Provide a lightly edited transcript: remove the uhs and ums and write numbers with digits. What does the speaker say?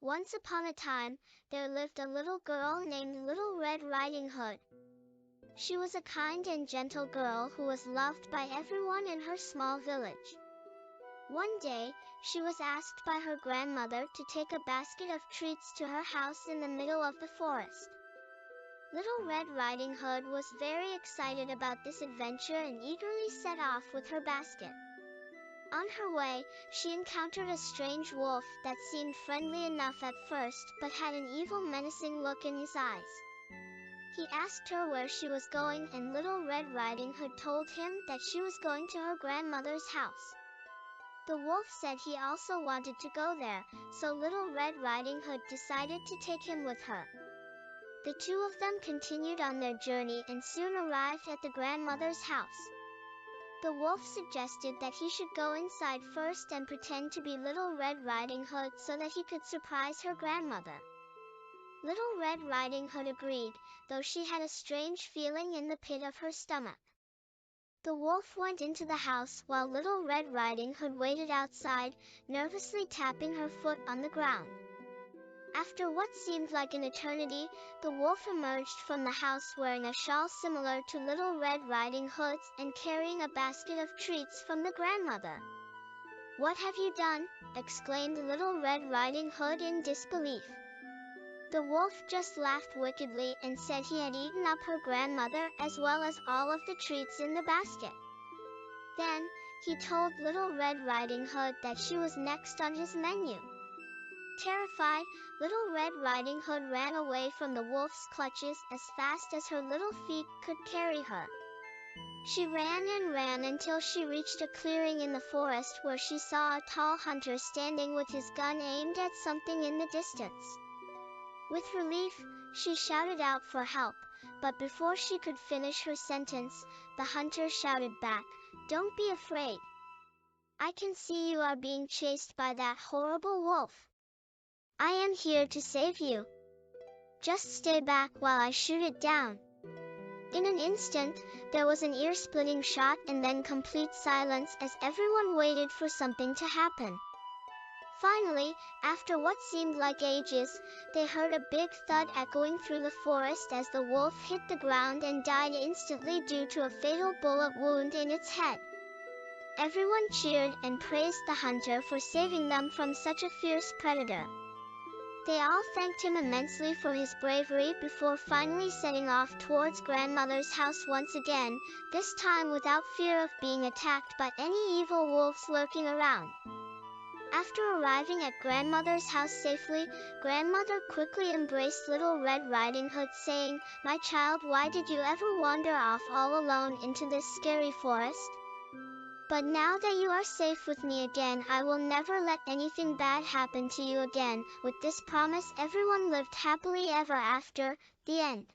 Once upon a time, there lived a little girl named Little Red Riding Hood. She was a kind and gentle girl who was loved by everyone in her small village. One day, she was asked by her grandmother to take a basket of treats to her house in the middle of the forest. Little Red Riding Hood was very excited about this adventure and eagerly set off with her basket. On her way, she encountered a strange wolf that seemed friendly enough at first but had an evil, menacing look in his eyes. He asked her where she was going, and Little Red Riding Hood told him that she was going to her grandmother's house. The wolf said he also wanted to go there, so Little Red Riding Hood decided to take him with her. The two of them continued on their journey and soon arrived at the grandmother's house. The wolf suggested that he should go inside first and pretend to be Little Red Riding Hood so that he could surprise her grandmother. Little Red Riding Hood agreed, though she had a strange feeling in the pit of her stomach. The wolf went into the house while Little Red Riding Hood waited outside, nervously tapping her foot on the ground. After what seemed like an eternity, the wolf emerged from the house wearing a shawl similar to Little Red Riding Hood's and carrying a basket of treats from the grandmother. "What have you done?" exclaimed Little Red Riding Hood in disbelief. The wolf just laughed wickedly and said he had eaten up her grandmother as well as all of the treats in the basket. Then, he told Little Red Riding Hood that she was next on his menu. Terrified, Little Red Riding Hood ran away from the wolf's clutches as fast as her little feet could carry her. She ran and ran until she reached a clearing in the forest where she saw a tall hunter standing with his gun aimed at something in the distance. With relief, she shouted out for help, but before she could finish her sentence, the hunter shouted back, "Don't be afraid. I can see you are being chased by that horrible wolf. I am here to save you. Just stay back while I shoot it down." In an instant, there was an ear-splitting shot and then complete silence as everyone waited for something to happen. Finally, after what seemed like ages, they heard a big thud echoing through the forest as the wolf hit the ground and died instantly due to a fatal bullet wound in its head. Everyone cheered and praised the hunter for saving them from such a fierce predator. They all thanked him immensely for his bravery before finally setting off towards grandmother's house once again, this time without fear of being attacked by any evil wolves lurking around. After arriving at grandmother's house safely, grandmother quickly embraced Little Red Riding Hood, saying, "My child, why did you ever wander off all alone into this scary forest? But now that you are safe with me again, I will never let anything bad happen to you again." With this promise, everyone lived happily ever after. The end.